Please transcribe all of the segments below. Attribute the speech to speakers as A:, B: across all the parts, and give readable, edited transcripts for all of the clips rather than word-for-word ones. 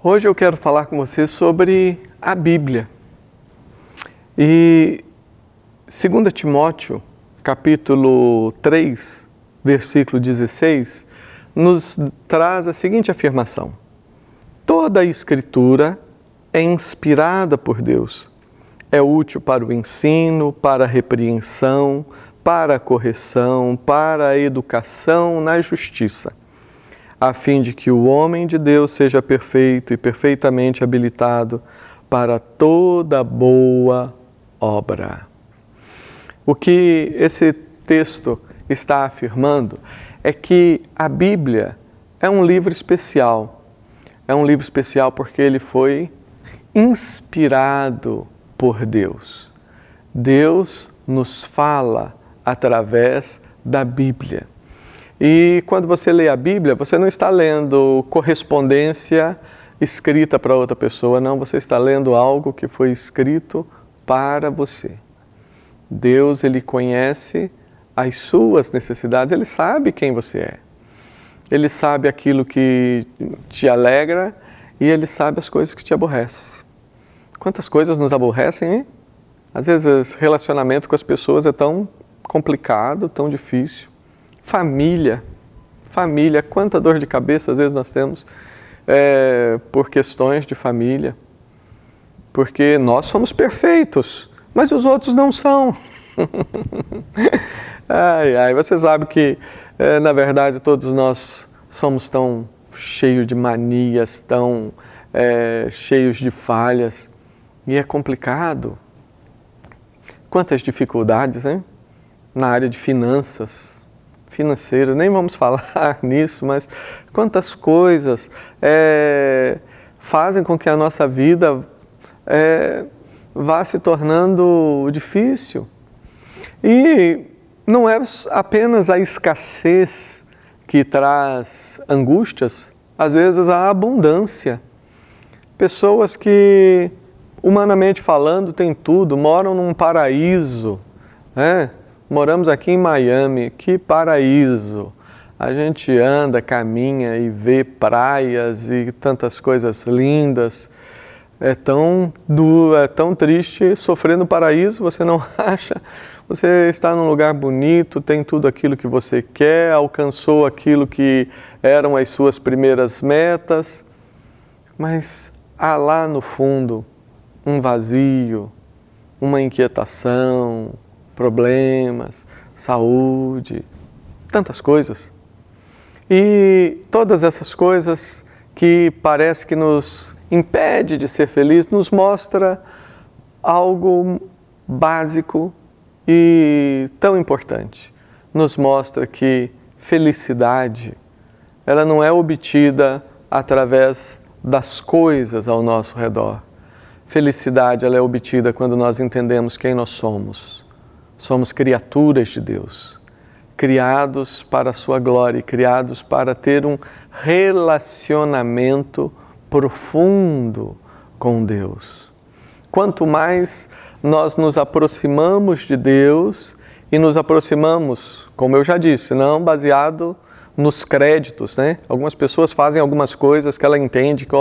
A: Hoje eu quero falar com você sobre a Bíblia. E 2 Timóteo, capítulo 3, versículo 16, nos traz a seguinte afirmação: toda a Escritura é inspirada por Deus, é útil para o ensino, para a repreensão, para a correção, para a educação na justiça, a fim de que o homem de Deus seja perfeito e perfeitamente habilitado para toda boa obra. O que esse texto está afirmando é que a Bíblia é um livro especial. É um livro especial porque ele foi inspirado por Deus. Deus nos fala através da Bíblia. E quando você lê a Bíblia, você não está lendo correspondência escrita para outra pessoa, não, você está lendo algo que foi escrito para você. Deus, Ele conhece as suas necessidades, Ele sabe quem você é. Ele sabe aquilo que te alegra e Ele sabe as coisas que te aborrecem. Quantas coisas nos aborrecem, hein? Às vezes, relacionamento com as pessoas é tão complicado, tão difícil. Família, quanta dor de cabeça às vezes nós temos por questões de família. Porque nós somos perfeitos, mas os outros não são. Você sabe que, na verdade, todos nós somos tão cheios de manias, tão cheios de falhas. E é complicado. Quantas dificuldades, hein? Na área de financeiro, nem vamos falar nisso, mas quantas coisas fazem com que a nossa vida vá se tornando difícil. E não é apenas a escassez que traz angústias, às vezes a abundância. Pessoas que, humanamente falando, têm tudo, moram num paraíso, né? Moramos aqui em Miami, que paraíso! A gente anda, caminha e vê praias e tantas coisas lindas. É tão triste sofrer no paraíso, você não acha? Você está num lugar bonito, tem tudo aquilo que você quer, alcançou aquilo que eram as suas primeiras metas, mas há lá no fundo um vazio, uma inquietação, problemas, saúde, tantas coisas. E todas essas coisas que parece que nos impede de ser feliz, nos mostra algo básico e tão importante. Nos mostra que felicidade, ela não é obtida através das coisas ao nosso redor. Felicidade, ela é obtida quando nós entendemos quem nós somos. Somos criaturas de Deus, criados para a sua glória, criados para ter um relacionamento profundo com Deus. Quanto mais nós nos aproximamos de Deus e nos aproximamos, como eu já disse, não baseado nos créditos, né? Algumas pessoas fazem algumas coisas que ela entende que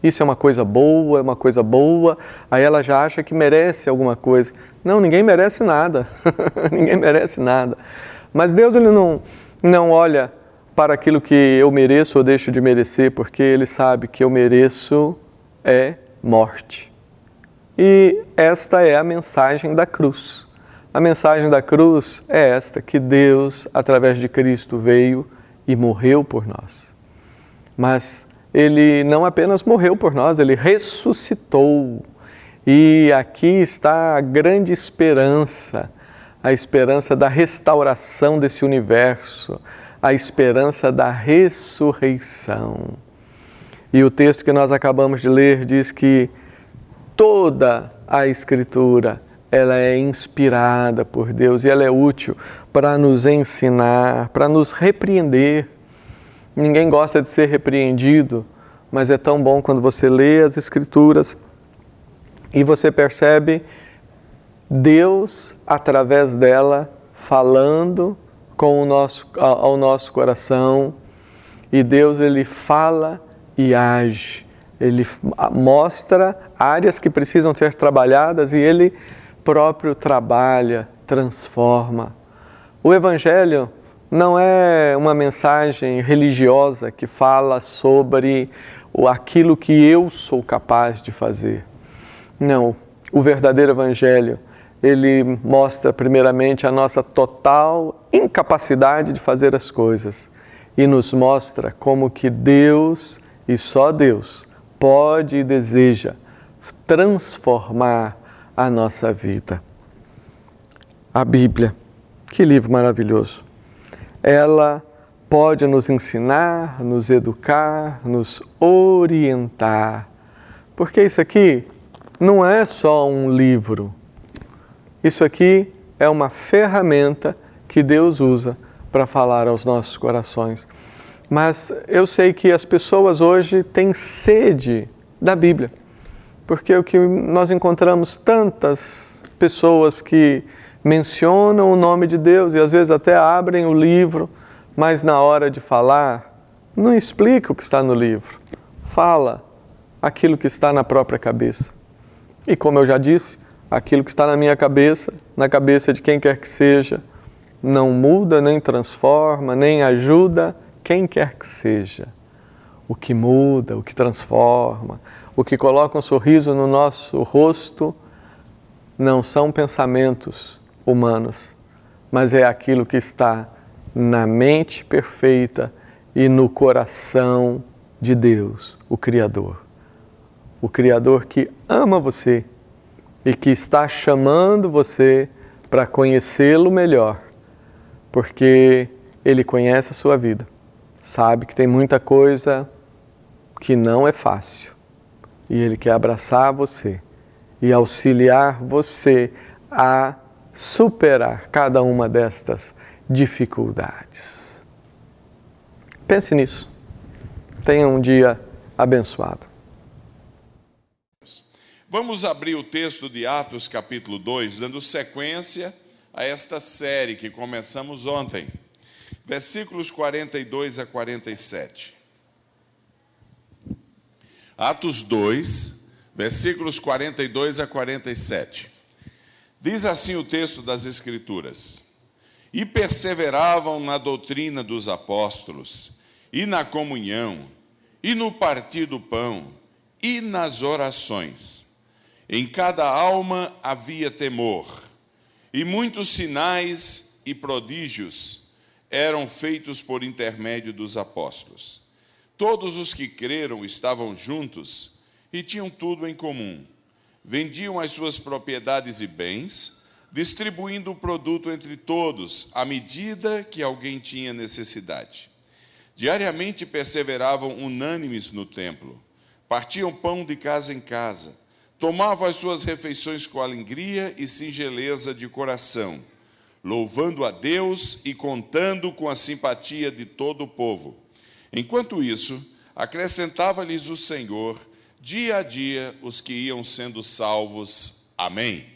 A: isso é uma coisa boa, aí ela já acha que merece alguma coisa. Não, ninguém merece nada, ninguém merece nada. Mas Deus, Ele não olha para aquilo que eu mereço ou deixo de merecer, porque Ele sabe que eu mereço morte. E esta é a mensagem da cruz. A mensagem da cruz é esta, que Deus, através de Cristo, veio e morreu por nós. Mas Ele não apenas morreu por nós, Ele ressuscitou. E aqui está a grande esperança, a esperança da restauração desse universo, a esperança da ressurreição. E o texto que nós acabamos de ler diz que toda a Escritura, ela é inspirada por Deus e ela é útil para nos ensinar, para nos repreender. Ninguém gosta de ser repreendido, mas é tão bom quando você lê as Escrituras e você percebe Deus, através dela, falando ao nosso coração. E Deus, Ele fala e age Ele mostra áreas que precisam ser trabalhadas e Ele próprio trabalha, transforma. O Evangelho não é uma mensagem religiosa que fala sobre aquilo que eu sou capaz de fazer. Não, o verdadeiro Evangelho, ele mostra primeiramente a nossa total incapacidade de fazer as coisas e nos mostra como que Deus e só Deus pode e deseja transformar a nossa vida. A Bíblia, que livro maravilhoso! Ela pode nos ensinar, nos educar, nos orientar, porque isso aqui não é só um livro. Isso aqui é uma ferramenta que Deus usa para falar aos nossos corações. Mas eu sei que as pessoas hoje têm sede da Bíblia, porque o que nós encontramos tantas pessoas que mencionam o nome de Deus e às vezes até abrem o livro, mas na hora de falar, não explica o que está no livro. Fala aquilo que está na própria cabeça. E como eu já disse, aquilo que está na minha cabeça, na cabeça de quem quer que seja, não muda, nem transforma, nem ajuda quem quer que seja. O que muda, o que transforma, o que coloca um sorriso no nosso rosto, não são pensamentos humanos, mas é aquilo que está na mente perfeita e no coração de Deus, o Criador. O Criador que ama você e que está chamando você para conhecê-lo melhor, porque Ele conhece a sua vida, sabe que tem muita coisa que não é fácil e Ele quer abraçar você e auxiliar você a superar cada uma destas dificuldades. Pense nisso. Tenha um dia abençoado.
B: Vamos abrir o texto de Atos capítulo 2, dando sequência a esta série que começamos ontem. Versículos 42 a 47. Atos 2, versículos 42 a 47. Diz assim o texto das Escrituras: E perseveravam na doutrina dos apóstolos, e na comunhão, e no partir do pão, e nas orações. Em cada alma havia temor, e muitos sinais e prodígios eram feitos por intermédio dos apóstolos. Todos os que creram estavam juntos e tinham tudo em comum. Vendiam as suas propriedades e bens, distribuindo o produto entre todos, à medida que alguém tinha necessidade. Diariamente perseveravam unânimes no templo, partiam pão de casa em casa, tomavam as suas refeições com alegria e singeleza de coração, louvando a Deus e contando com a simpatia de todo o povo. Enquanto isso, acrescentava-lhes o Senhor, dia a dia, os que iam sendo salvos. Amém.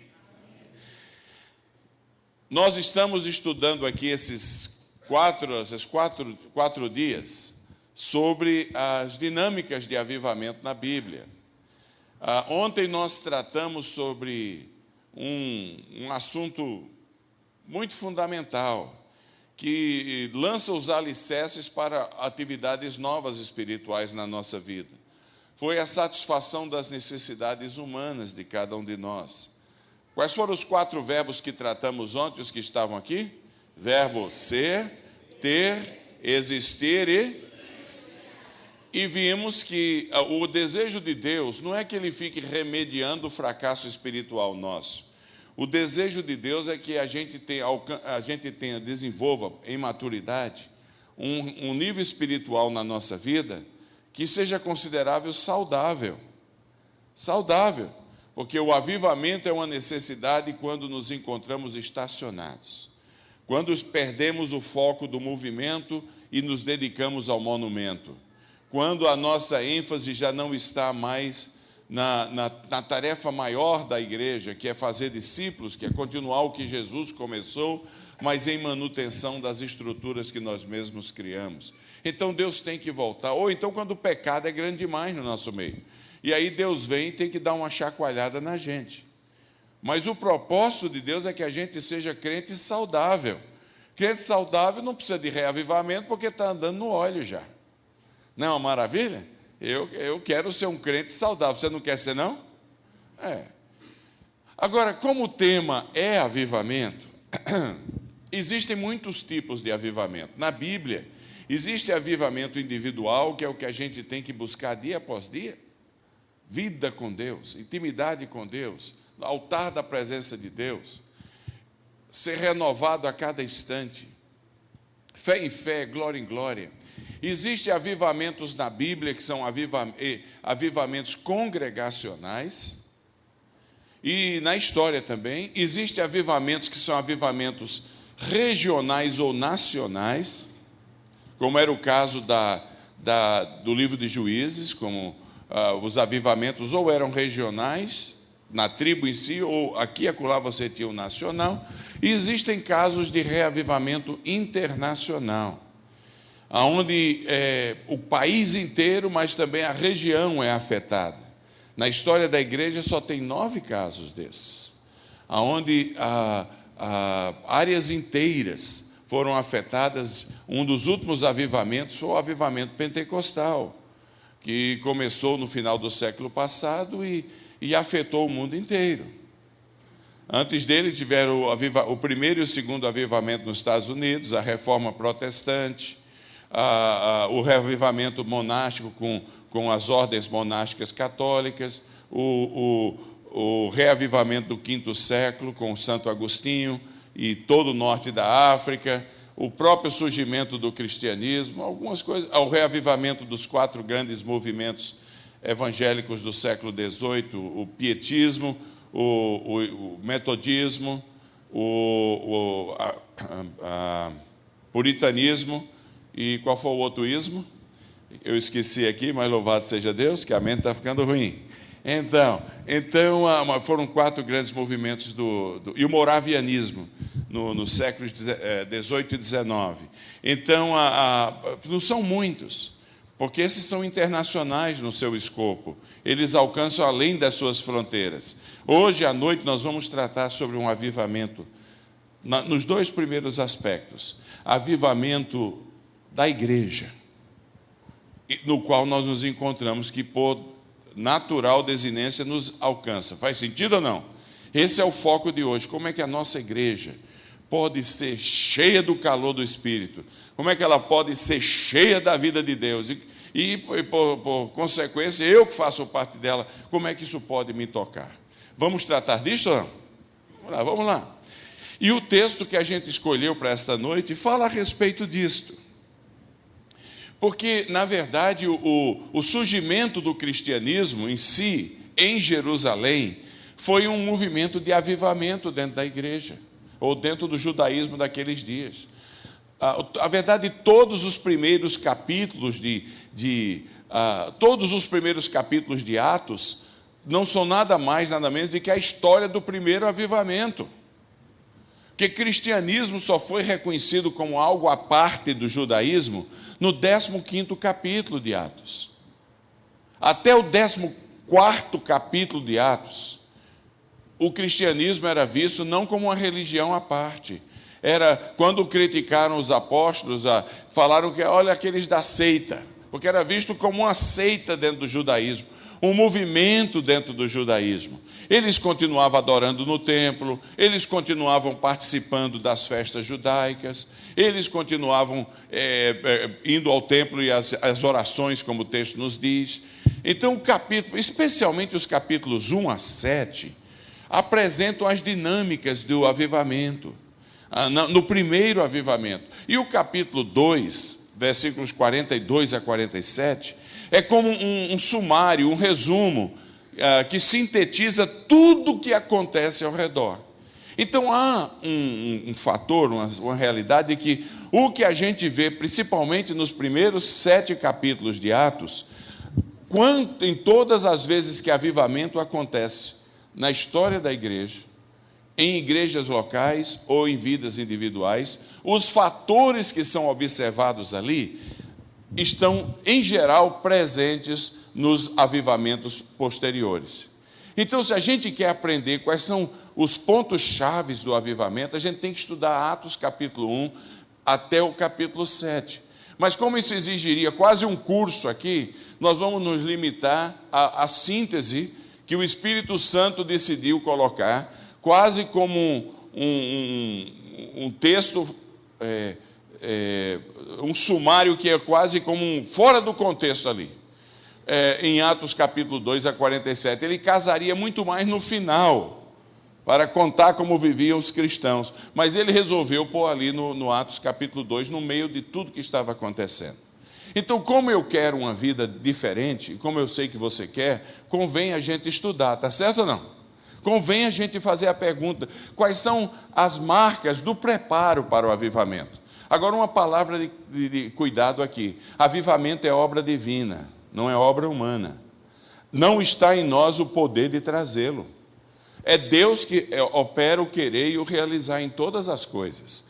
B: Nós estamos estudando aqui esses quatro dias sobre as dinâmicas de avivamento na Bíblia. Ontem nós tratamos sobre um assunto muito fundamental, que lança os alicerces para atividades novas espirituais na nossa vida. Foi a satisfação das necessidades humanas de cada um de nós. Quais foram os 4 verbos que tratamos ontem, os que estavam aqui? Verbo ser, ter, existir e vimos que o desejo de Deus não é que Ele fique remediando o fracasso espiritual nosso. O desejo de Deus é que a gente desenvolva em maturidade um nível espiritual na nossa vida que seja considerável saudável. Saudável, porque o avivamento é uma necessidade quando nos encontramos estacionados. Quando perdemos o foco do movimento e nos dedicamos ao monumento. Quando a nossa ênfase já não está mais na tarefa maior da igreja, que é fazer discípulos, que é continuar o que Jesus começou, mas em manutenção das estruturas que nós mesmos criamos. Então Deus tem que voltar. Ou então quando o pecado é grande demais no nosso meio. E aí Deus vem e tem que dar uma chacoalhada na gente. Mas o propósito de Deus é que a gente seja crente saudável. Crente saudável não precisa de reavivamento porque está andando no óleo já. Não é uma maravilha? Eu quero ser um crente saudável. Você não quer ser, não? É. Agora, como o tema é avivamento, existem muitos tipos de avivamento. Na Bíblia, existe avivamento individual, que é o que a gente tem que buscar dia após dia. Vida com Deus, intimidade com Deus, altar da presença de Deus, ser renovado a cada instante, fé em fé, glória em glória. Existem avivamentos na Bíblia, que são avivamentos congregacionais, e na história também, existem avivamentos que são avivamentos regionais ou nacionais, como era o caso do livro de Juízes, como os avivamentos ou eram regionais, na tribo em si, ou aqui e acolá você tinha o nacional, e existem casos de reavivamento internacional, onde o país inteiro, mas também a região é afetada. Na história da igreja só tem 9 casos desses, onde áreas inteiras foram afetadas. Um dos últimos avivamentos foi o avivamento pentecostal, que começou no final do século passado e afetou o mundo inteiro. Antes dele tiveram o primeiro e o segundo avivamento nos Estados Unidos, a reforma protestante, o reavivamento monástico com as ordens monásticas católicas, o reavivamento do quinto século com Santo Agostinho e todo o norte da África, o próprio surgimento do cristianismo, algumas coisas, o reavivamento dos 4 grandes movimentos evangélicos do século XVIII, o pietismo, o metodismo, o puritanismo e qual foi o outro ismo? Eu esqueci aqui, mas louvado seja Deus, que a mente está ficando ruim. Então foram 4 grandes movimentos e o moravianismo nos séculos 18 e 19. Então, não são muitos, porque esses são internacionais no seu escopo. Eles alcançam além das suas fronteiras. Hoje à noite nós vamos tratar sobre um avivamento, nos 2 primeiros aspectos. Avivamento da igreja, no qual nós nos encontramos, que por natural desinência nos alcança. Faz sentido ou não? Esse é o foco de hoje. Como é que a nossa igreja pode ser cheia do calor do Espírito? Como é que ela pode ser cheia da vida de Deus? E por consequência, eu que faço parte dela, como é que isso pode me tocar? Vamos tratar disso ou não? Vamos lá. E o texto que a gente escolheu para esta noite fala a respeito disto. Porque, na verdade, o surgimento do cristianismo em si, em Jerusalém, foi um movimento de avivamento dentro da igreja, ou dentro do judaísmo daqueles dias. A verdade, todos os primeiros capítulos de Atos não são nada mais, nada menos do que a história do primeiro avivamento. Porque cristianismo só foi reconhecido como algo à parte do judaísmo no 15º capítulo de Atos. Até o 14º capítulo de Atos, o cristianismo era visto não como uma religião à parte. Era quando criticaram os apóstolos, falaram que, olha, aqueles da seita, porque era visto como uma seita dentro do judaísmo, um movimento dentro do judaísmo. Eles continuavam adorando no templo, eles continuavam participando das festas judaicas, eles continuavam indo ao templo e as orações, como o texto nos diz. Então, especialmente os capítulos 1 a 7, apresentam as dinâmicas do avivamento, no primeiro avivamento. E o capítulo 2, versículos 42 a 47, é como um sumário, um resumo, que sintetiza tudo o que acontece ao redor. Então há um fator, uma realidade de que o que a gente vê, principalmente nos primeiros 7 capítulos de Atos, em todas as vezes que avivamento acontece na história da igreja, em igrejas locais ou em vidas individuais, os fatores que são observados ali estão, em geral, presentes nos avivamentos posteriores. Então, se a gente quer aprender quais são os pontos chaves do avivamento, a gente tem que estudar Atos capítulo 1 até o capítulo 7. Mas como isso exigiria quase um curso aqui, nós vamos nos limitar à síntese que o Espírito Santo decidiu colocar, quase como um texto, um sumário que é quase como fora do contexto ali. Em Atos capítulo 2 a 47, ele casaria muito mais no final, para contar como viviam os cristãos, mas ele resolveu pôr ali no Atos capítulo 2, no meio de tudo que estava acontecendo. Então, como eu quero uma vida diferente, como eu sei que você quer, convém a gente estudar, tá certo ou não? Convém a gente fazer a pergunta, quais são as marcas do preparo para o avivamento? Agora, uma palavra de cuidado aqui, avivamento é obra divina, não é obra humana. Não está em nós o poder de trazê-lo. É Deus que opera o querer e o realizar em todas as coisas.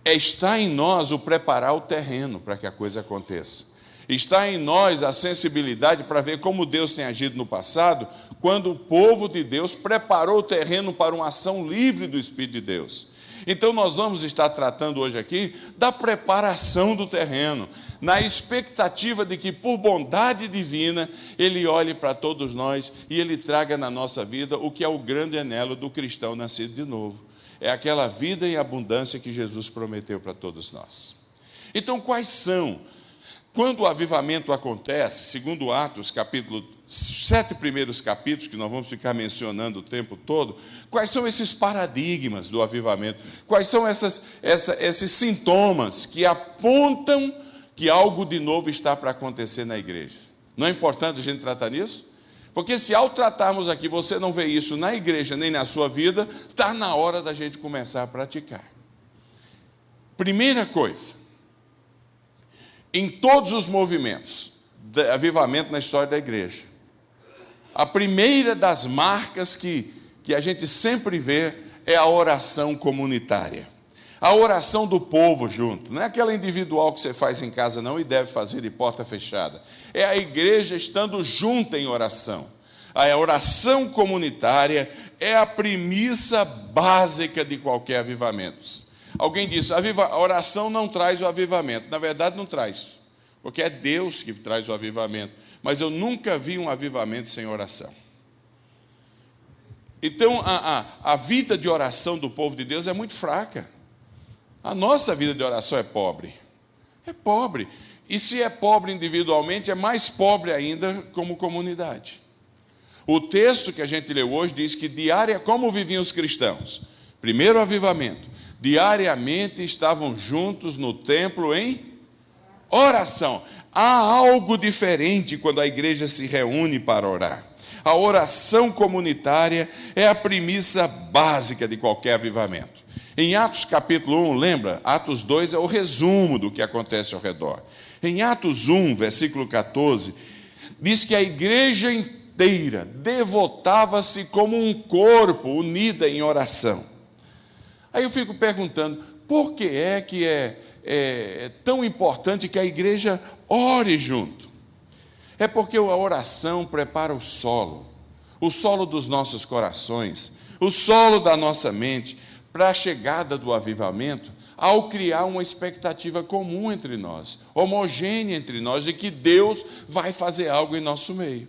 B: Está em nós o preparar o terreno para que a coisa aconteça. Está em nós a sensibilidade para ver como Deus tem agido no passado, quando o povo de Deus preparou o terreno para uma ação livre do Espírito de Deus. Então nós vamos estar tratando hoje aqui da preparação do terreno, na expectativa de que, por bondade divina, Ele olhe para todos nós e Ele traga na nossa vida o que é o grande anelo do cristão nascido de novo. É aquela vida em abundância que Jesus prometeu para todos nós. Então, quais são? Quando o avivamento acontece, segundo Atos, capítulo 7 primeiros capítulos, que nós vamos ficar mencionando o tempo todo, quais são esses paradigmas do avivamento? Quais são esses sintomas que apontam que algo de novo está para acontecer na igreja? Não é importante a gente tratar nisso? Porque se ao tratarmos aqui você não vê isso na igreja nem na sua vida, está na hora da gente começar a praticar. Primeira coisa, em todos os movimentos de avivamento na história da igreja, a primeira das marcas que a gente sempre vê é a oração comunitária. A oração do povo junto, não é aquela individual que você faz em casa não e deve fazer de porta fechada. É a igreja estando junta em oração. A oração comunitária é a premissa básica de qualquer avivamento. Alguém disse, a oração não traz o avivamento. Na verdade não traz, porque é Deus que traz o avivamento. Mas eu nunca vi um avivamento sem oração. Então a vida de oração do povo de Deus é muito fraca. A nossa vida de oração é pobre. É pobre. E se é pobre individualmente, é mais pobre ainda como comunidade. O texto que a gente leu hoje diz que como viviam os cristãos? Primeiro avivamento. Diariamente estavam juntos no templo em oração. Há algo diferente quando a igreja se reúne para orar. A oração comunitária é a premissa básica de qualquer avivamento. Em Atos capítulo 1, lembra? Atos 2 é o resumo do que acontece ao redor. Em Atos 1, versículo 14, diz que a igreja inteira devotava-se como um corpo, unida em oração. Aí eu fico perguntando, por que é tão importante que a igreja ore junto? É porque a oração prepara o solo dos nossos corações, o solo da nossa mente, para a chegada do avivamento, ao criar uma expectativa comum entre nós, homogênea entre nós, de que Deus vai fazer algo em nosso meio.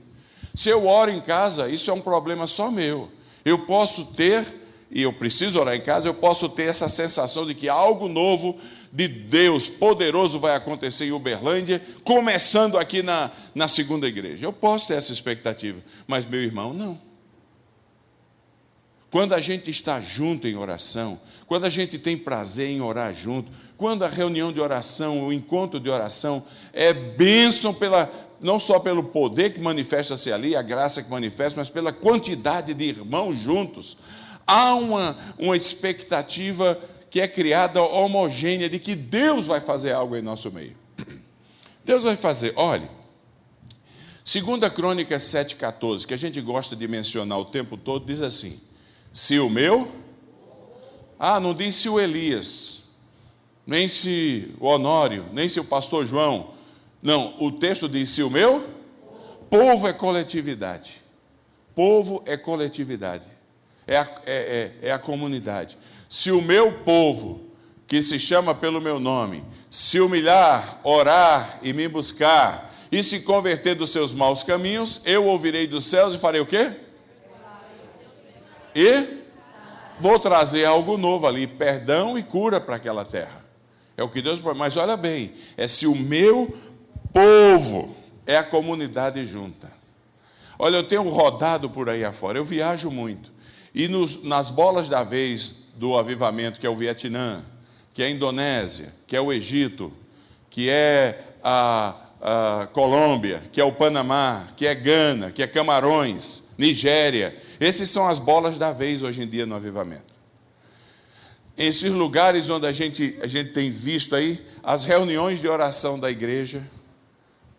B: Se eu oro em casa, isso é um problema só meu. Eu posso ter, e eu preciso orar em casa, eu posso ter essa sensação de que algo novo de Deus poderoso vai acontecer em Uberlândia, começando aqui na segunda igreja. Eu posso ter essa expectativa, mas meu irmão, não. Quando a gente está junto em oração, quando a gente tem prazer em orar junto, quando a reunião de oração, o encontro de oração é bênção não só pelo poder que manifesta-se ali, a graça que manifesta, mas pela quantidade de irmãos juntos, há uma expectativa que é criada homogênea de que Deus vai fazer algo em nosso meio. Deus vai fazer, olhe, Segunda Crônica 7,14, que a gente gosta de mencionar o tempo todo, diz assim: se o meu... não diz se o Elias, nem se o Honório, nem se o pastor João. Não, o texto diz se o meu povo é coletividade. Povo é coletividade, é a comunidade. Se o meu povo, que se chama pelo meu nome, se humilhar, orar e me buscar, e se converter dos seus maus caminhos, eu ouvirei dos céus e farei o quê? E vou trazer algo novo ali, perdão e cura para aquela terra. É o que Deus promete. Mas olha bem, se o meu povo, é a comunidade junta. Olha, eu tenho rodado por aí afora, eu viajo muito. E nas bolas da vez do avivamento, que é o Vietnã, que é a Indonésia, que é o Egito, que é a Colômbia, que é o Panamá, que é Gana, que é Camarões, Nigéria. Essas são as bolas da vez hoje em dia no avivamento. Esses lugares onde a gente tem visto aí, as reuniões de oração da igreja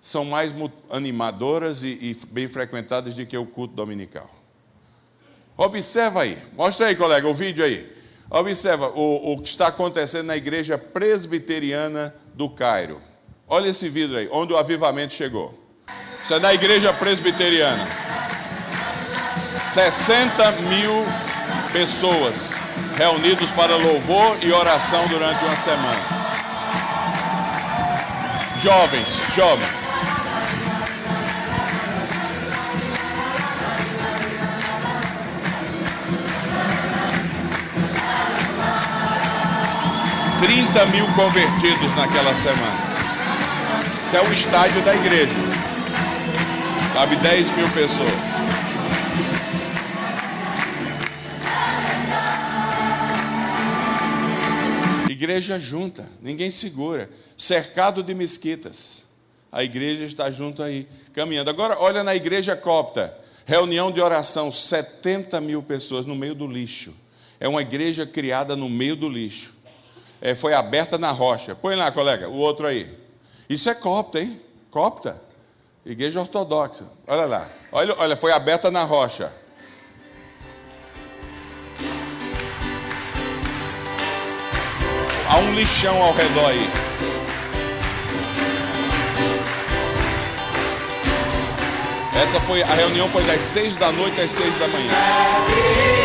B: são mais animadoras e bem frequentadas do que o culto dominical. Observa aí, mostra aí, colega, o vídeo aí. Observa o que está acontecendo na igreja presbiteriana do Cairo. Olha esse vídeo aí, onde o avivamento chegou. Isso é da igreja presbiteriana. 60 mil pessoas reunidos para louvor e oração durante uma semana. Jovens. 30 mil convertidos naquela semana. Isso é o estádio da igreja. Cabe 10 mil pessoas. Igreja junta, ninguém segura. Cercado de mesquitas. A igreja está junto aí, caminhando. Agora, olha na igreja copta. Reunião de oração, 70 mil pessoas no meio do lixo. É uma igreja criada no meio do lixo. Foi aberta na rocha. Põe lá, colega, o outro aí. Isso é copta, hein? Copta. Igreja ortodoxa. Olha lá. Olha, foi aberta na rocha. Há um lixão ao redor aí. A reunião foi das 6 da noite às 6 da manhã.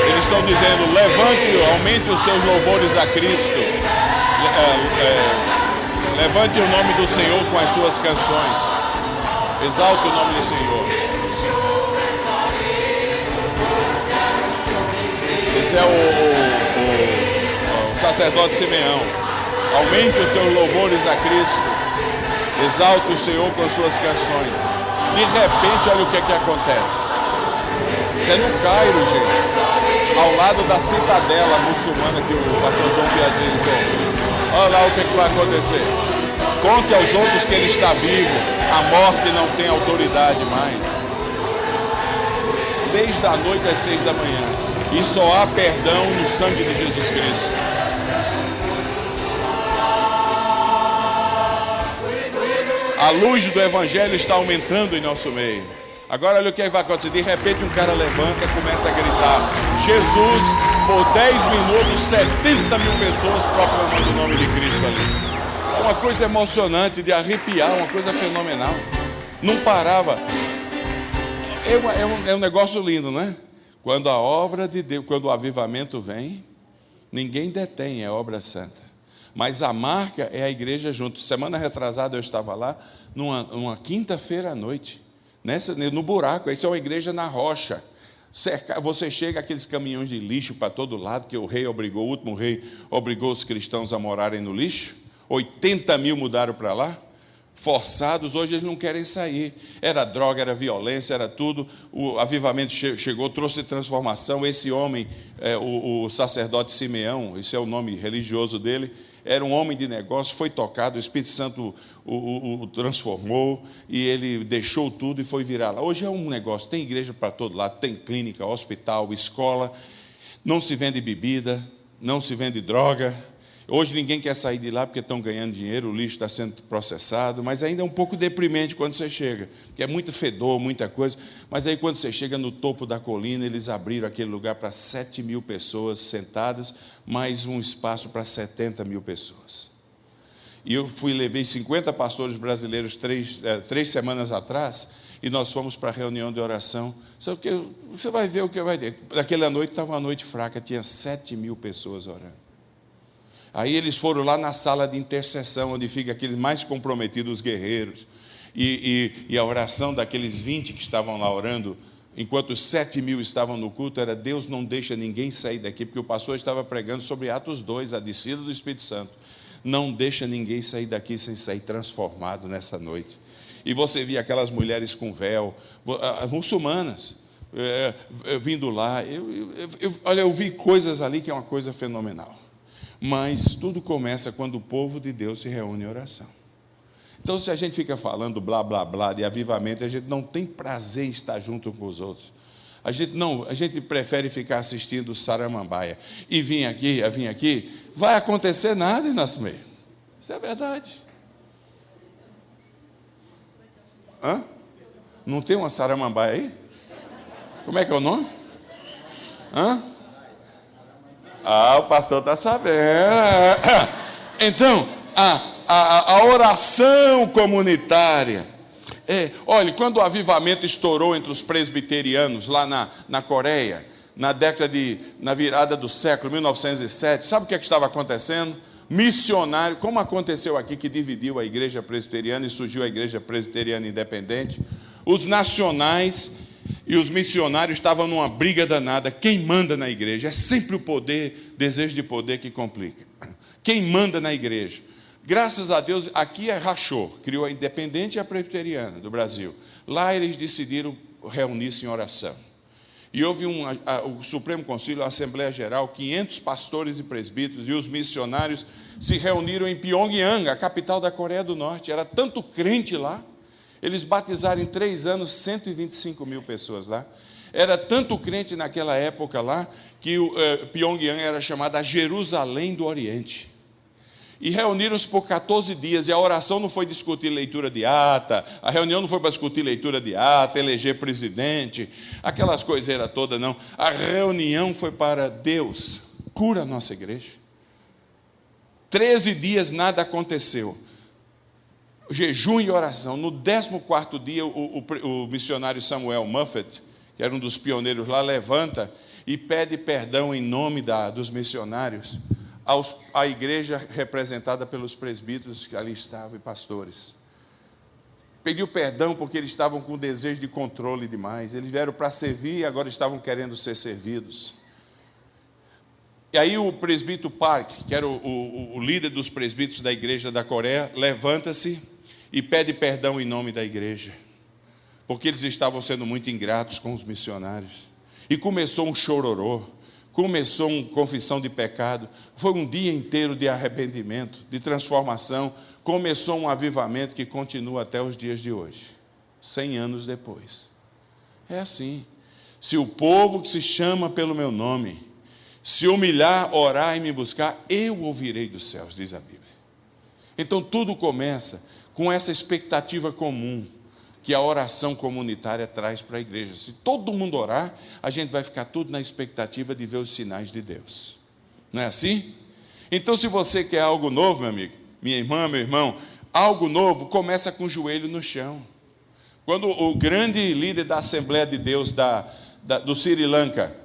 B: Eles estão dizendo: levante, aumente os seus louvores a Cristo. Levante o nome do Senhor com as suas canções. Exalte o nome do Senhor. Esse é o sacerdote Simeão. Aumente os seus louvores a Cristo. Exalte o Senhor com as suas canções. De repente, olha o que acontece. Isso é no Cairo, gente. Ao lado da citadela muçulmana que o pastor João Beatriz visitou. Olha lá o que vai acontecer. Conte aos outros que ele está vivo. A morte não tem autoridade mais. 6 da noite às 6 da manhã. E só há perdão no sangue de Jesus Cristo. A luz do Evangelho está aumentando em nosso meio. Agora olha o que vai acontecer. De repente um cara levanta e começa a gritar: Jesus, por 10 minutos, 70 mil pessoas proclamando o nome de Cristo ali. É uma coisa emocionante, de arrepiar, uma coisa fenomenal. Não parava. É um negócio lindo, não é? Quando a obra de Deus, quando o avivamento vem, ninguém detém, é obra santa. Mas a marca é a igreja junto. Semana retrasada eu estava lá, numa quinta-feira à noite, no buraco. Isso é uma igreja na rocha. Você chega aqueles caminhões de lixo para todo lado, que o último rei obrigou os cristãos a morarem no lixo. 80 mil mudaram para lá, forçados. Hoje eles não querem sair. Era droga, era violência, era tudo. O avivamento chegou, trouxe transformação. Esse homem, o sacerdote Simeão, esse é o nome religioso dele, era um homem de negócio, foi tocado, o Espírito Santo o transformou e ele deixou tudo e foi virar lá. Hoje é um negócio, tem igreja para todo lado, tem clínica, hospital, escola, não se vende bebida, não se vende droga. Hoje ninguém quer sair de lá porque estão ganhando dinheiro, o lixo está sendo processado, mas ainda é um pouco deprimente quando você chega, porque é muito fedor, muita coisa. Mas aí quando você chega no topo da colina, eles abriram aquele lugar para 7.000 pessoas sentadas, mais um espaço para 70.000 pessoas. E eu levei 50 pastores brasileiros três semanas atrás, e nós fomos para a reunião de oração. Só que você vai ver o que vai ter. Naquela noite estava uma noite fraca, tinha 7.000 pessoas orando. Aí eles foram lá na sala de intercessão, onde fica aqueles mais comprometidos, os guerreiros, e a oração daqueles 20 que estavam lá orando, enquanto os 7.000 estavam no culto, era: Deus não deixa ninguém sair daqui, porque o pastor estava pregando sobre Atos 2, a descida do Espírito Santo. Não deixa ninguém sair daqui sem sair transformado nessa noite. E você via aquelas mulheres com véu, muçulmanas, vindo lá. Olha, eu vi coisas ali que é uma coisa fenomenal. Mas tudo começa quando o povo de Deus se reúne em oração. Então, se a gente fica falando blá, blá, blá de avivamento, a gente não tem prazer em estar junto com os outros. A gente prefere ficar assistindo Saramambaia. E vim aqui, vai acontecer nada em nosso meio. Isso é verdade. Hã? Não tem uma Saramambaia aí? Como é que é o nome? Hã? O pastor está sabendo. Então, a oração comunitária. Olha, quando o avivamento estourou entre os presbiterianos lá na Coreia, na virada do século 1907, sabe o que estava acontecendo? Missionário, como aconteceu aqui, que dividiu a igreja presbiteriana e surgiu a igreja presbiteriana independente. Os nacionais e os missionários estavam numa briga danada. Quem manda na igreja? É sempre o poder, desejo de poder que complica. Quem manda na igreja? Graças a Deus, aqui rachou, criou a independente e a presbiteriana do Brasil. Lá eles decidiram reunir-se em oração. E houve o Supremo Concílio, a Assembleia Geral, 500 pastores e presbíteros e os missionários se reuniram em Pyongyang, a capital da Coreia do Norte. Era tanto crente lá. Eles batizaram em 3 anos 125.000 pessoas lá. Era tanto crente naquela época lá, que Pyongyang era chamada a Jerusalém do Oriente. E reuniram-se por 14 dias, e a oração não foi discutir leitura de ata, a reunião não foi para discutir leitura de ata, eleger presidente, aquelas coiseiras todas, não. A reunião foi para: Deus, cura a nossa igreja. 13 dias nada aconteceu. Jejum e oração. No 14º dia, o missionário Samuel Muffet, que era um dos pioneiros lá, levanta e pede perdão em nome dos missionários à igreja representada pelos presbíteros que ali estavam e pastores. Pediu perdão porque eles estavam com desejo de controle demais. Eles vieram para servir e agora estavam querendo ser servidos. E aí o presbítero Park, que era o líder dos presbíteros da igreja da Coreia, levanta-se e pede perdão em nome da igreja, porque eles estavam sendo muito ingratos com os missionários. E começou um chororô, começou uma confissão de pecado. Foi um dia inteiro de arrependimento, de transformação. Começou um avivamento que continua até os dias de hoje, 100 anos depois. É assim. Se o povo que se chama pelo meu nome se humilhar, orar e me buscar, eu ouvirei dos céus, diz a Bíblia. Então tudo começa com essa expectativa comum que a oração comunitária traz para a igreja. Se todo mundo orar, a gente vai ficar tudo na expectativa de ver os sinais de Deus. Não é assim? Então, se você quer algo novo, meu amigo, minha irmã, meu irmão, algo novo começa com o joelho no chão. Quando o grande líder da Assembleia de Deus do Sri Lanka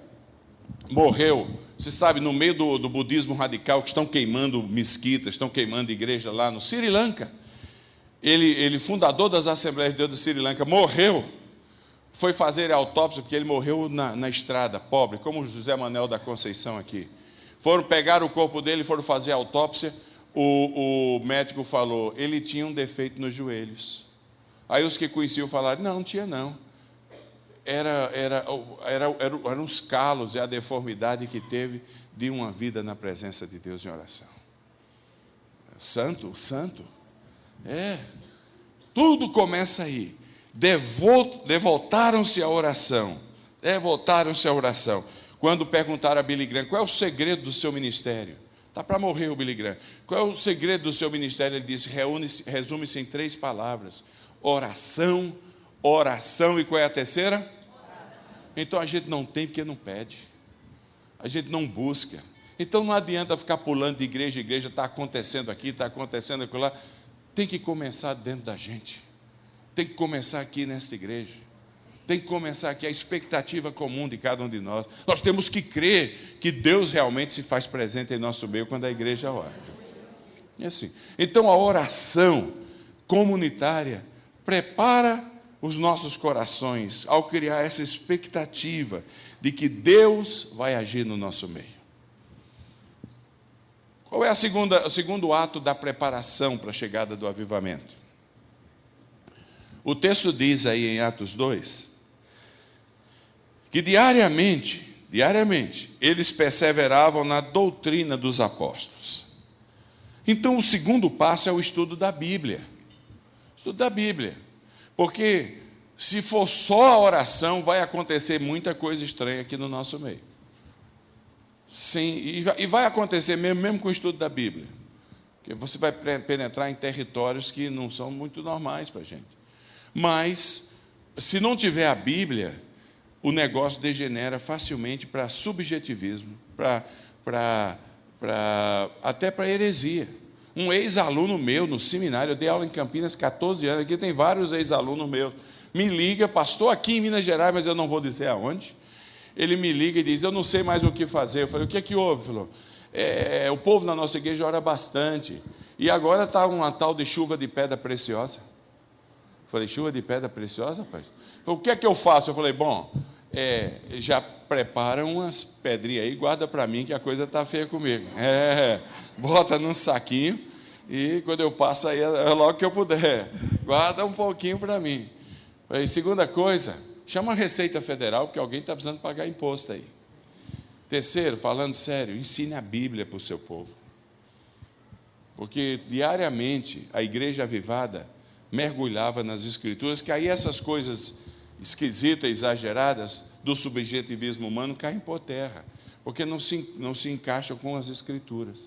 B: morreu, você sabe, no meio do budismo radical, que estão queimando mesquitas, estão queimando igreja lá no Sri Lanka. Ele, fundador das Assembleias de Deus do Sri Lanka, morreu, foi fazer a autópsia, porque ele morreu na estrada, pobre, como o José Manuel da Conceição aqui. Foram pegar o corpo dele, foram fazer a autópsia, o médico falou, ele tinha um defeito nos joelhos. Aí os que conheciam falaram, não tinha não. Eram os calos e a deformidade que teve de uma vida na presença de Deus em oração. Santo. Tudo começa aí. Devotaram-se à oração. Quando perguntaram a Billy Graham, qual é o segredo do seu ministério? Está para morrer o Billy Graham. Qual é o segredo do seu ministério? Ele disse, resume-se em 3 palavras. Oração, oração e qual é a terceira? Oração. Então a gente não tem porque não pede. A gente não busca. Então não adianta ficar pulando de igreja em igreja, está acontecendo aqui, está acontecendo aquilo lá. Tem que começar dentro da gente. Tem que começar aqui nesta igreja. Tem que começar aqui a expectativa comum de cada um de nós. Nós temos que crer que Deus realmente se faz presente em nosso meio quando a igreja ora. É assim. Então a oração comunitária prepara os nossos corações ao criar essa expectativa de que Deus vai agir no nosso meio. Qual é o segundo ato da preparação para a chegada do avivamento? O texto diz aí em Atos 2, que diariamente, eles perseveravam na doutrina dos apóstolos. Então, o segundo passo é o estudo da Bíblia. Estudo da Bíblia. Porque, se for só a oração, vai acontecer muita coisa estranha aqui no nosso meio. Sim, e vai acontecer mesmo com o estudo da Bíblia. Porque você vai penetrar em territórios que não são muito normais para a gente. Mas, se não tiver a Bíblia, o negócio degenera facilmente para subjetivismo, até para heresia. Um ex-aluno meu no seminário, eu dei aula em Campinas 14 anos, aqui tem vários ex-alunos meus, me liga, pastor, aqui em Minas Gerais, mas eu não vou dizer aonde. Ele me liga e diz, eu não sei mais o que fazer. Eu falei, o que é que houve? Ele falou, o povo na nossa igreja ora bastante, e agora está uma tal de chuva de pedra preciosa. Eu falei, chuva de pedra preciosa, rapaz? Ele falou, o que é que eu faço? Eu falei, bom, já prepara umas pedrinhas aí, guarda para mim que a coisa está feia comigo. Bota num saquinho e quando eu passo aí, logo que eu puder, guarda um pouquinho para mim. E segunda coisa, chama a Receita Federal, porque alguém está precisando pagar imposto aí. Terceiro, falando sério, ensine a Bíblia para o seu povo. Porque diariamente a igreja avivada mergulhava nas Escrituras, que aí essas coisas esquisitas, exageradas, do subjetivismo humano caem por terra, porque não se encaixam com as Escrituras.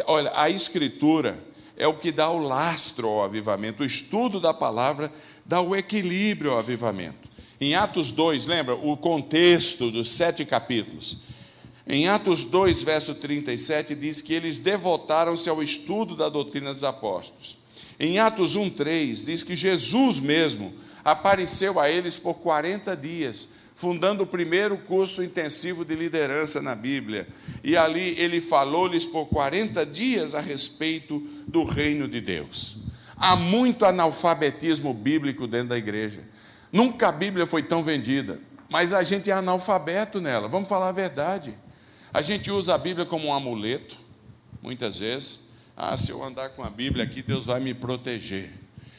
B: Olha, a Escritura é o que dá o lastro ao avivamento, o estudo da palavra dá o equilíbrio ao avivamento. Em Atos 2, lembra o contexto dos 7 capítulos? Em Atos 2, verso 37, diz que eles devotaram-se ao estudo da doutrina dos apóstolos. Em Atos 1:3, diz que Jesus mesmo apareceu a eles por 40 dias, fundando o primeiro curso intensivo de liderança na Bíblia. E ali ele falou-lhes por 40 dias a respeito do reino de Deus. Há muito analfabetismo bíblico dentro da igreja. Nunca a Bíblia foi tão vendida, mas a gente é analfabeto nela, vamos falar a verdade. A gente usa a Bíblia como um amuleto, muitas vezes. Se eu andar com a Bíblia aqui, Deus vai me proteger.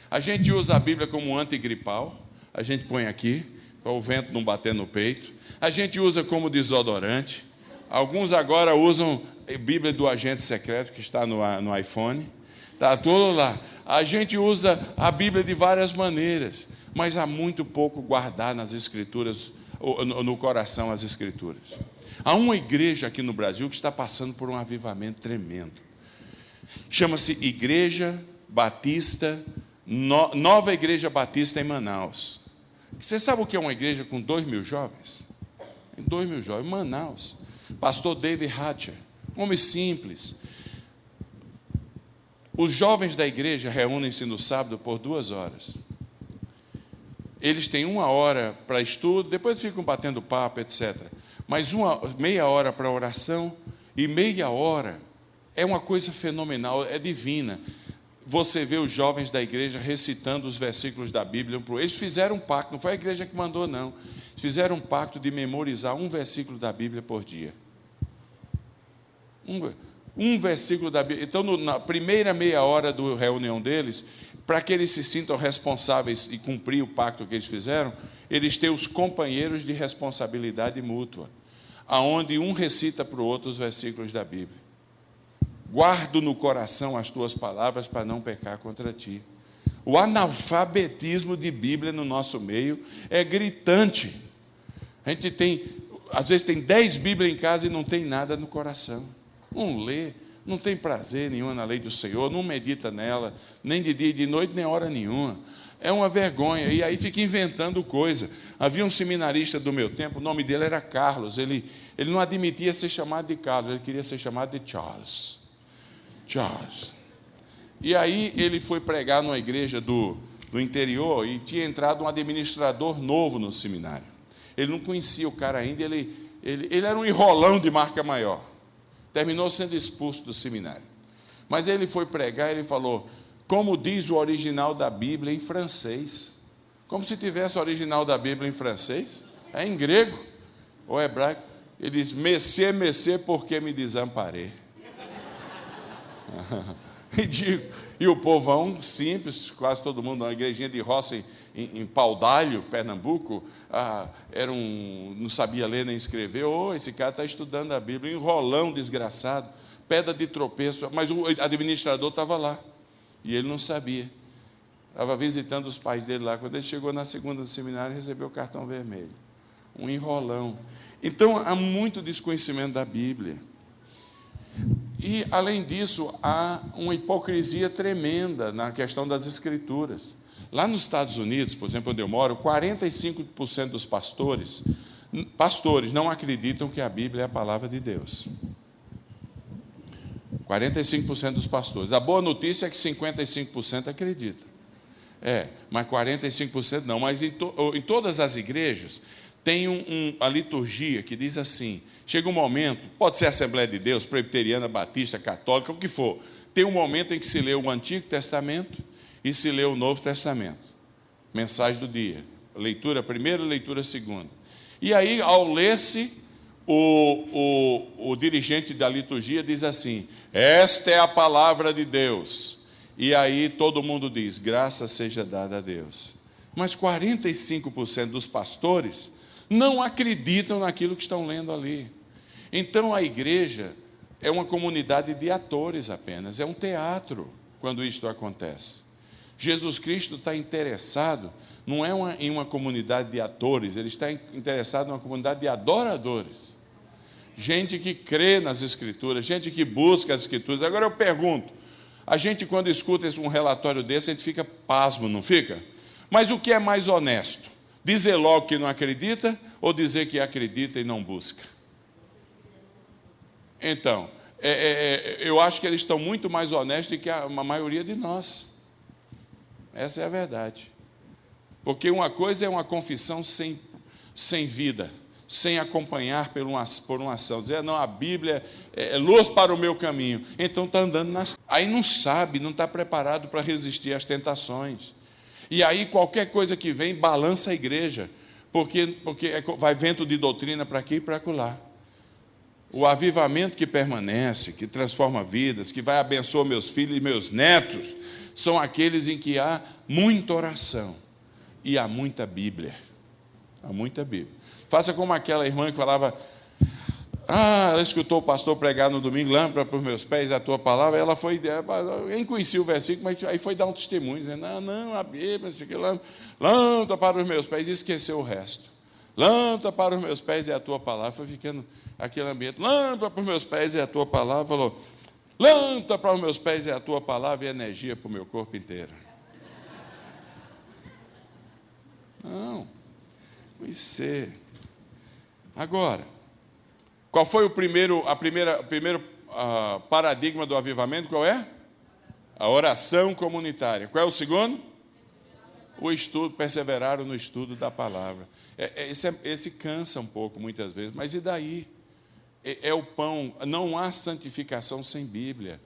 B: A gente usa a Bíblia como um antigripal, a gente põe aqui, para o vento não bater no peito. A gente usa como desodorante. Alguns agora usam a Bíblia do agente secreto, que está no iPhone. Está tudo lá. A gente usa a Bíblia de várias maneiras, mas há muito pouco guardar nas Escrituras, no coração as Escrituras. Há uma igreja aqui no Brasil que está passando por um avivamento tremendo. Chama-se Igreja Batista, Nova Igreja Batista em Manaus. Você sabe o que é uma igreja com 2.000 jovens? 2.000 jovens, Manaus. Pastor David Hatcher, homem simples. Os jovens da igreja reúnem-se no sábado por 2 horas. Eles têm 1 hora para estudo, depois ficam batendo papo, etc. Mas meia hora para oração e meia hora é uma coisa fenomenal, é divina. Você vê os jovens da igreja recitando os versículos da Bíblia. Eles fizeram um pacto, não foi a igreja que mandou, não. Eles fizeram um pacto de memorizar um versículo da Bíblia por dia. Um versículo da Bíblia. Então, na primeira meia hora da reunião deles, para que eles se sintam responsáveis e cumprir o pacto que eles fizeram, eles têm os companheiros de responsabilidade mútua, aonde um recita para o outro os versículos da Bíblia. Guardo no coração as tuas palavras para não pecar contra ti. O analfabetismo de Bíblia no nosso meio é gritante. A gente às vezes tem 10 Bíblias em casa e não tem nada no coração. não lê, não tem prazer nenhum na lei do Senhor, não medita nela, nem de dia e de noite, nem hora nenhuma. É uma vergonha, e aí fica inventando coisa. Havia um seminarista do meu tempo, o nome dele era Carlos, ele não admitia ser chamado de Carlos, ele queria ser chamado de Charles. Charles. E aí ele foi pregar numa igreja do interior e tinha entrado um administrador novo no seminário. Ele não conhecia o cara ainda, ele era um enrolão de marca maior. Terminou sendo expulso do seminário. Mas ele foi pregar, ele falou, como diz o original da Bíblia em francês. Como se tivesse o original da Bíblia em francês. É em grego ou hebraico. Ele diz, Messieurs, Messieurs, porque me desamparei. E o povão simples, quase todo mundo, uma igrejinha de roça em Paudalho, Pernambuco, não sabia ler nem escrever. Esse cara está estudando a Bíblia, enrolão desgraçado, pedra de tropeço, mas o administrador estava lá, e ele não sabia. Estava visitando os pais dele lá. Quando ele chegou na segunda do seminário, recebeu o cartão vermelho. Um enrolão. Então, há muito desconhecimento da Bíblia. E, além disso, há uma hipocrisia tremenda na questão das Escrituras. Lá nos Estados Unidos, por exemplo, onde eu moro, 45% dos pastores não acreditam que a Bíblia é a palavra de Deus. 45% dos pastores. A boa notícia é que 55% acreditam. Mas 45% não. Mas em todas as igrejas tem a liturgia que diz assim, chega um momento, pode ser Assembleia de Deus, Presbiteriana, Batista, Católica, o que for, tem um momento em que se lê o Antigo Testamento e se lê o Novo Testamento. Mensagem do dia. Leitura primeira, leitura segunda. E aí, ao ler-se, o dirigente da liturgia diz assim, esta é a palavra de Deus. E aí todo mundo diz, graça seja dada a Deus. Mas 45% dos pastores não acreditam naquilo que estão lendo ali. Então a igreja é uma comunidade de atores apenas, é um teatro quando isto acontece. Jesus Cristo está interessado, não é em uma comunidade de atores, ele está interessado em uma comunidade de adoradores. Gente que crê nas Escrituras, gente que busca as Escrituras. Agora eu pergunto, a gente quando escuta um relatório desse, a gente fica pasmo, não fica? Mas o que é mais honesto? Dizer logo que não acredita ou dizer que acredita e não busca? Então, eu acho que eles estão muito mais honestos do que a maioria de nós. Essa é a verdade. Porque uma coisa é uma confissão sem vida, sem acompanhar por uma ação. Dizer, não, a Bíblia é luz para o meu caminho. Então está andando nas... Aí não sabe, não está preparado para resistir às tentações. E aí qualquer coisa que vem, balança a igreja. Porque vai vento de doutrina para aqui e para acolá. O avivamento que permanece, que transforma vidas, que vai abençoar meus filhos e meus netos, são aqueles em que há muita oração e há muita Bíblia. Há muita Bíblia. Faça como aquela irmã que falava, ela escutou o pastor pregar no domingo, lâmpada para os meus pés, a tua palavra, ela foi, nem conhecia o versículo, mas aí foi dar um testemunho, dizendo, não, a Bíblia, isso aqui, lâmpada para os meus pés, e esqueceu o resto. Lâmpada para os meus pés é a tua palavra, foi ficando aquele ambiente, lâmpada para os meus pés é a tua palavra, falou, lâmpada para os meus pés é a tua palavra e energia para o meu corpo inteiro. Não, isso é. Agora, qual foi o primeiro paradigma do avivamento? Qual é? A oração comunitária. Qual é o segundo? O estudo, perseveraram no estudo da palavra. Esse cansa um pouco, muitas vezes, mas e daí? É o pão, não há santificação sem Bíblia.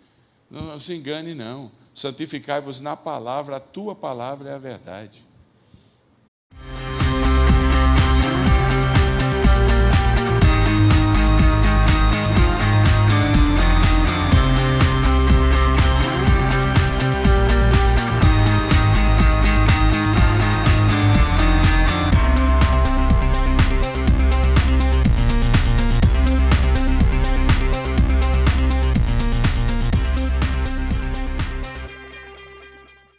B: Não se engane, não. Santificai-vos na palavra, a tua palavra é a verdade.